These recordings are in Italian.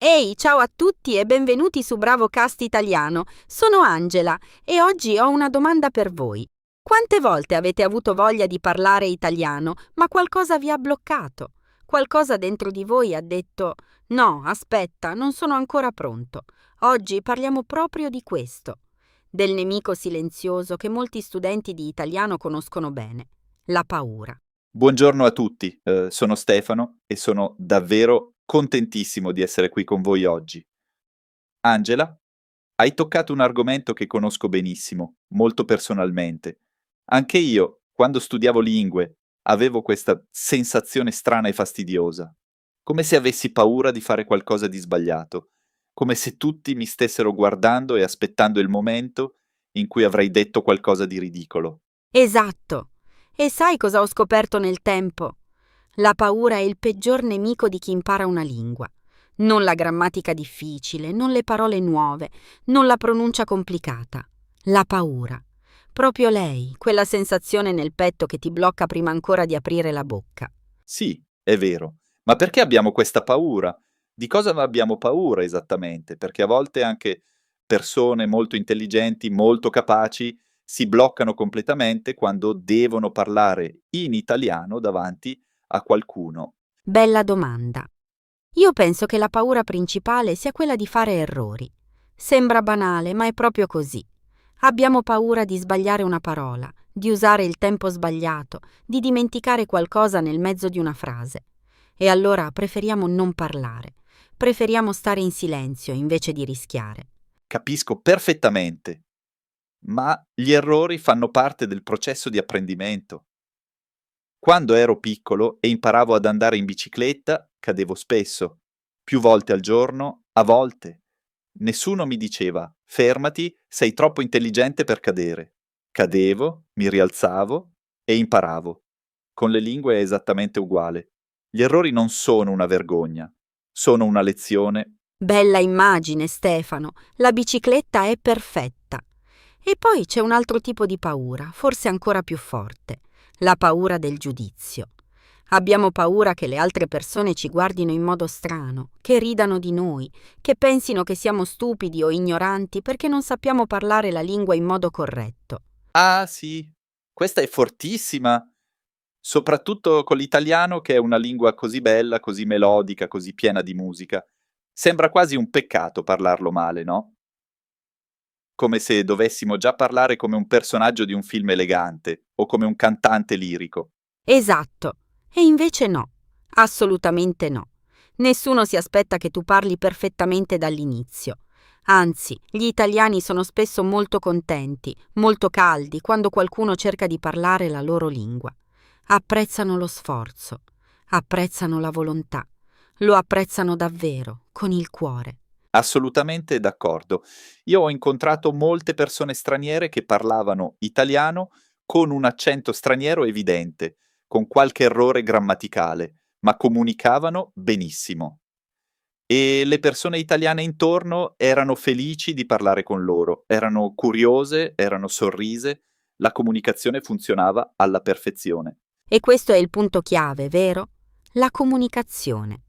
Ehi, ciao a tutti e benvenuti su BravoCast Italiano. Sono Angela e oggi ho una domanda per voi. Quante volte avete avuto voglia di parlare italiano, ma qualcosa vi ha bloccato? Qualcosa dentro di voi ha detto: no, aspetta, non sono ancora pronto. Oggi parliamo proprio di questo, del nemico silenzioso che molti studenti di italiano conoscono bene, la paura. Buongiorno a tutti, sono Stefano e sono davvero contentissimo di essere qui con voi oggi. Angela, hai toccato un argomento che conosco benissimo, molto personalmente. Anche io, quando studiavo lingue, avevo questa sensazione strana e fastidiosa, come se avessi paura di fare qualcosa di sbagliato, come se tutti mi stessero guardando e aspettando il momento in cui avrei detto qualcosa di ridicolo. Esatto. E sai cosa ho scoperto nel tempo? La paura è il peggior nemico di chi impara una lingua. Non la grammatica difficile, non le parole nuove, non la pronuncia complicata. La paura. Proprio lei, quella sensazione nel petto che ti blocca prima ancora di aprire la bocca. Sì, è vero, ma perché abbiamo questa paura? Di cosa abbiamo paura esattamente? Perché a volte anche persone molto intelligenti, molto capaci, si bloccano completamente quando devono parlare in italiano davanti a qualcuno. Bella domanda. Io penso che la paura principale sia quella di fare errori. Sembra banale, ma è proprio così. Abbiamo paura di sbagliare una parola, di usare il tempo sbagliato, di dimenticare qualcosa nel mezzo di una frase. E allora preferiamo non parlare. Preferiamo stare in silenzio invece di rischiare. Capisco perfettamente, ma gli errori fanno parte del processo di apprendimento. Quando ero piccolo e imparavo ad andare in bicicletta, cadevo spesso, più volte al giorno, a volte. Nessuno mi diceva: fermati, sei troppo intelligente per cadere. Cadevo, mi rialzavo e imparavo. Con le lingue è esattamente uguale. Gli errori non sono una vergogna, sono una lezione. Bella immagine, Stefano. La bicicletta è perfetta. E poi c'è un altro tipo di paura, forse ancora più forte, la paura del giudizio. Abbiamo paura che le altre persone ci guardino in modo strano, che ridano di noi, che pensino che siamo stupidi o ignoranti perché non sappiamo parlare la lingua in modo corretto. Ah sì, questa è fortissima, soprattutto con l'italiano che è una lingua così bella, così melodica, così piena di musica. Sembra quasi un peccato parlarlo male, no? Come se dovessimo già parlare come un personaggio di un film elegante o come un cantante lirico. Esatto. E invece no, assolutamente no. Nessuno si aspetta che tu parli perfettamente dall'inizio. Anzi, gli italiani sono spesso molto contenti, molto caldi quando qualcuno cerca di parlare la loro lingua. Apprezzano lo sforzo, apprezzano la volontà, lo apprezzano davvero, con il cuore. Assolutamente d'accordo. Io ho incontrato molte persone straniere che parlavano italiano con un accento straniero evidente, con qualche errore grammaticale, ma comunicavano benissimo. E le persone italiane intorno erano felici di parlare con loro, erano curiose, erano sorrise, la comunicazione funzionava alla perfezione. E questo è il punto chiave, vero? La comunicazione.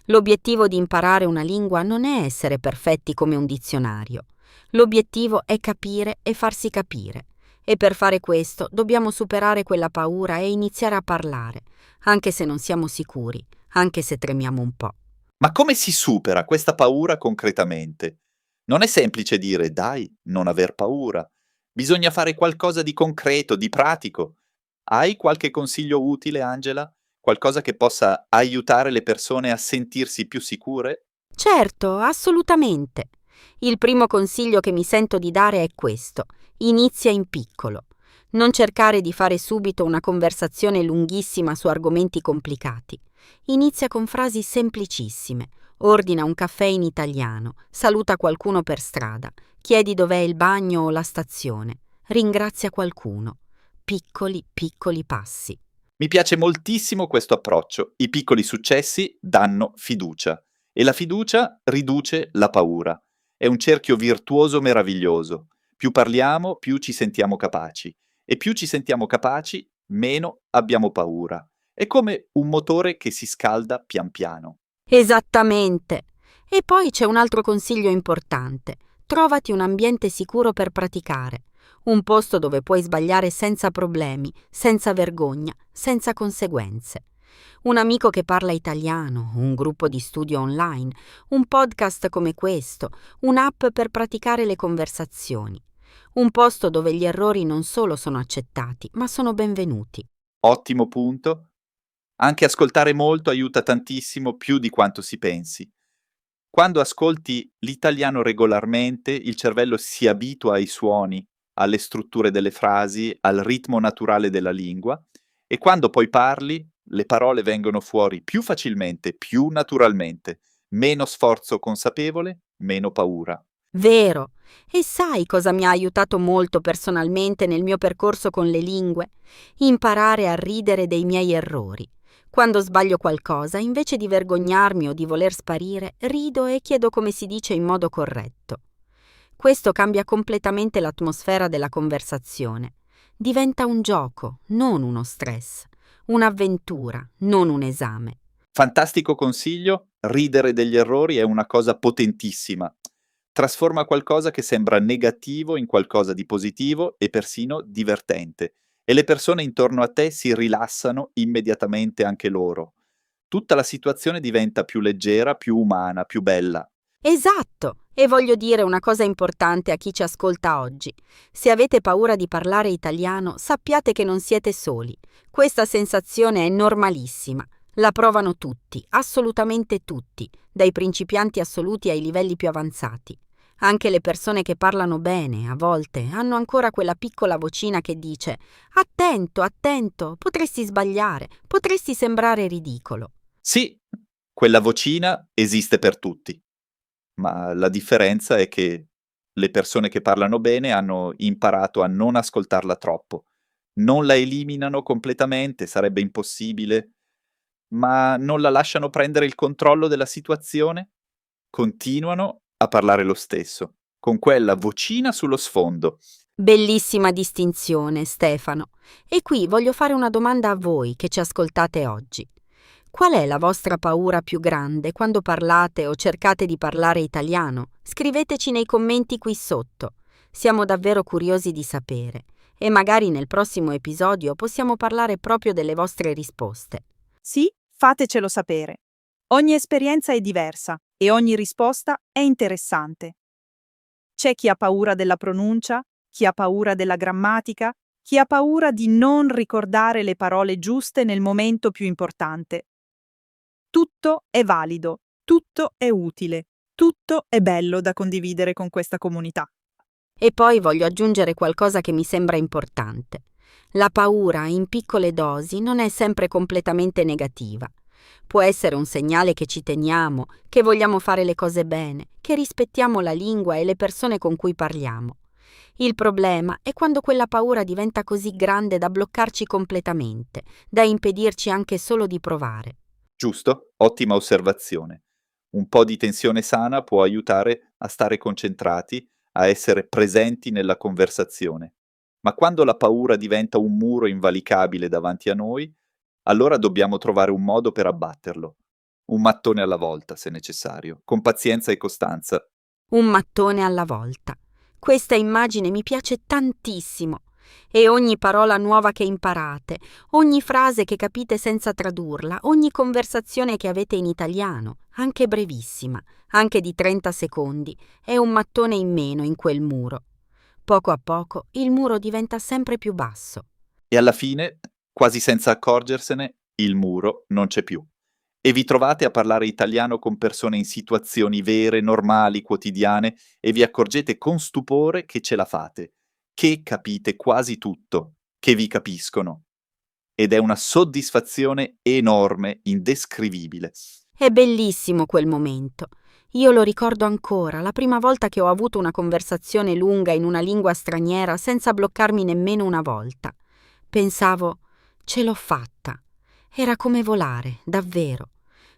L'obiettivo di imparare una lingua non è essere perfetti come un dizionario. L'obiettivo è capire e farsi capire. E per fare questo dobbiamo superare quella paura e iniziare a parlare, anche se non siamo sicuri, anche se tremiamo un po'. Ma come si supera questa paura concretamente? Non è semplice dire dai, non aver paura. Bisogna fare qualcosa di concreto, di pratico. Hai qualche consiglio utile, Angela? Qualcosa che possa aiutare le persone a sentirsi più sicure? Certo, assolutamente. Il primo consiglio che mi sento di dare è questo: inizia in piccolo. Non cercare di fare subito una conversazione lunghissima su argomenti complicati. Inizia con frasi semplicissime. Ordina un caffè in italiano, saluta qualcuno per strada, chiedi dov'è il bagno o la stazione, ringrazia qualcuno. Piccoli, piccoli passi. Mi piace moltissimo questo approccio. I piccoli successi danno fiducia e la fiducia riduce la paura. È un cerchio virtuoso meraviglioso. Più parliamo, più ci sentiamo capaci e più ci sentiamo capaci, meno abbiamo paura. È come un motore che si scalda pian piano. Esattamente. E poi c'è un altro consiglio importante. Trovati un ambiente sicuro per praticare, un posto dove puoi sbagliare senza problemi, senza vergogna, senza conseguenze. Un amico che parla italiano, un gruppo di studio online, un podcast come questo, un'app per praticare le conversazioni. Un posto dove gli errori non solo sono accettati, ma sono benvenuti. Ottimo punto. Anche ascoltare molto aiuta tantissimo, più di quanto si pensi. Quando ascolti l'italiano regolarmente, il cervello si abitua ai suoni, alle strutture delle frasi, al ritmo naturale della lingua, e quando poi parli, le parole vengono fuori più facilmente, più naturalmente, meno sforzo consapevole, meno paura. Vero. E sai cosa mi ha aiutato molto personalmente nel mio percorso con le lingue? Imparare a ridere dei miei errori. Quando sbaglio qualcosa, invece di vergognarmi o di voler sparire, rido e chiedo come si dice in modo corretto. Questo cambia completamente l'atmosfera della conversazione. Diventa un gioco, non uno stress, un'avventura, non un esame. Fantastico consiglio, ridere degli errori è una cosa potentissima. Trasforma qualcosa che sembra negativo in qualcosa di positivo e persino divertente, e le persone intorno a te si rilassano immediatamente anche loro. Tutta la situazione diventa più leggera, più umana, più bella. Esatto! E voglio dire una cosa importante a chi ci ascolta oggi. Se avete paura di parlare italiano, sappiate che non siete soli. Questa sensazione è normalissima. La provano tutti, assolutamente tutti, dai principianti assoluti ai livelli più avanzati. Anche le persone che parlano bene, a volte, hanno ancora quella piccola vocina che dice «Attento, attento, potresti sbagliare, potresti sembrare ridicolo». Sì, quella vocina esiste per tutti, ma la differenza è che le persone che parlano bene hanno imparato a non ascoltarla troppo. Non la eliminano completamente, sarebbe impossibile, ma non la lasciano prendere il controllo della situazione, continuano a parlare lo stesso, con quella vocina sullo sfondo. Bellissima distinzione, Stefano. E qui voglio fare una domanda a voi che ci ascoltate oggi. Qual è la vostra paura più grande quando parlate o cercate di parlare italiano? Scriveteci nei commenti qui sotto. Siamo davvero curiosi di sapere e magari nel prossimo episodio possiamo parlare proprio delle vostre risposte. Sì, fatecelo sapere. Ogni esperienza è diversa e ogni risposta è interessante. C'è chi ha paura della pronuncia, chi ha paura della grammatica, chi ha paura di non ricordare le parole giuste nel momento più importante. Tutto è valido, tutto è utile, tutto è bello da condividere con questa comunità. E poi voglio aggiungere qualcosa che mi sembra importante. La paura in piccole dosi non è sempre completamente negativa. Può essere un segnale che ci teniamo, che vogliamo fare le cose bene, che rispettiamo la lingua e le persone con cui parliamo. Il problema è quando quella paura diventa così grande da bloccarci completamente, da impedirci anche solo di provare. Giusto? Ottima osservazione. Un po' di tensione sana può aiutare a stare concentrati, a essere presenti nella conversazione. Ma quando la paura diventa un muro invalicabile davanti a noi, allora dobbiamo trovare un modo per abbatterlo. Un mattone alla volta, se necessario, con pazienza e costanza. Un mattone alla volta. Questa immagine mi piace tantissimo. E ogni parola nuova che imparate, ogni frase che capite senza tradurla, ogni conversazione che avete in italiano, anche brevissima, anche di 30 secondi, è un mattone in meno in quel muro. Poco a poco il muro diventa sempre più basso. E alla fine, quasi senza accorgersene, il muro non c'è più. E vi trovate a parlare italiano con persone in situazioni vere, normali, quotidiane, e vi accorgete con stupore che ce la fate, che capite quasi tutto, che vi capiscono. Ed è una soddisfazione enorme, indescrivibile. È bellissimo quel momento. Io lo ricordo ancora, la prima volta che ho avuto una conversazione lunga in una lingua straniera senza bloccarmi nemmeno una volta. Pensavo, ce l'ho fatta. Era come volare, davvero.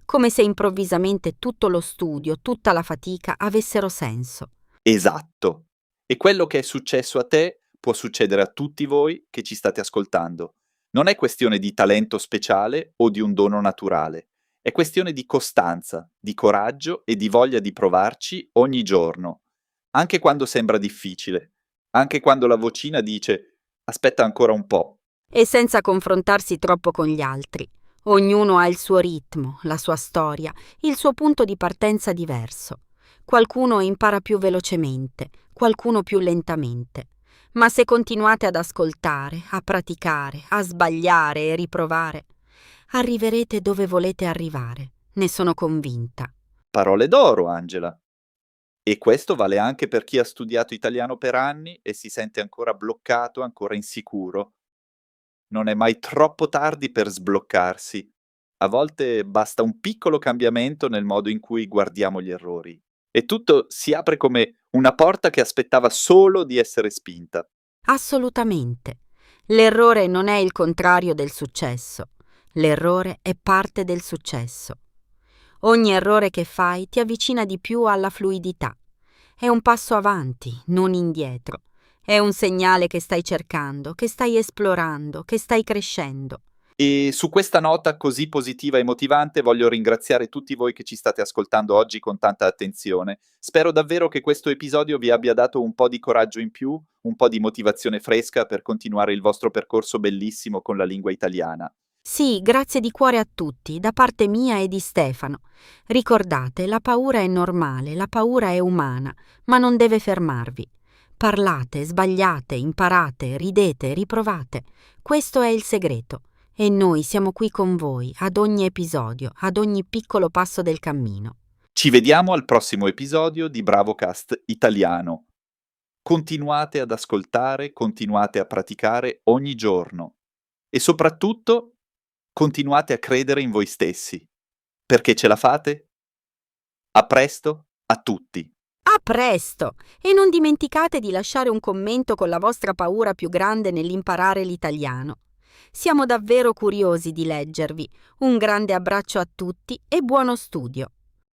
Come se improvvisamente tutto lo studio, tutta la fatica avessero senso. Esatto. E quello che è successo a te può succedere a tutti voi che ci state ascoltando. Non è questione di talento speciale o di un dono naturale. È questione di costanza, di coraggio e di voglia di provarci ogni giorno, anche quando sembra difficile, anche quando la vocina dice aspetta ancora un po'. E senza confrontarsi troppo con gli altri. Ognuno ha il suo ritmo, la sua storia, il suo punto di partenza diverso. Qualcuno impara più velocemente, qualcuno più lentamente. Ma se continuate ad ascoltare, a praticare, a sbagliare e riprovare, arriverete dove volete arrivare, ne sono convinta. Parole d'oro, Angela. E questo vale anche per chi ha studiato italiano per anni e si sente ancora bloccato, ancora insicuro. Non è mai troppo tardi per sbloccarsi. A volte basta un piccolo cambiamento nel modo in cui guardiamo gli errori. E tutto si apre come una porta che aspettava solo di essere spinta. Assolutamente. L'errore non è il contrario del successo. L'errore è parte del successo. Ogni errore che fai ti avvicina di più alla fluidità. È un passo avanti, non indietro. È un segnale che stai cercando, che stai esplorando, che stai crescendo. E su questa nota così positiva e motivante voglio ringraziare tutti voi che ci state ascoltando oggi con tanta attenzione. Spero davvero che questo episodio vi abbia dato un po' di coraggio in più, un po' di motivazione fresca per continuare il vostro percorso bellissimo con la lingua italiana. Sì, grazie di cuore a tutti, da parte mia e di Stefano. Ricordate, la paura è normale, la paura è umana, ma non deve fermarvi. Parlate, sbagliate, imparate, ridete, riprovate. Questo è il segreto. E noi siamo qui con voi, ad ogni episodio, ad ogni piccolo passo del cammino. Ci vediamo al prossimo episodio di BravoCast Italiano. Continuate ad ascoltare, continuate a praticare ogni giorno e soprattutto continuate a credere in voi stessi, perché ce la fate. A presto a tutti! A presto! E non dimenticate di lasciare un commento con la vostra paura più grande nell'imparare l'italiano. Siamo davvero curiosi di leggervi. Un grande abbraccio a tutti e buono studio!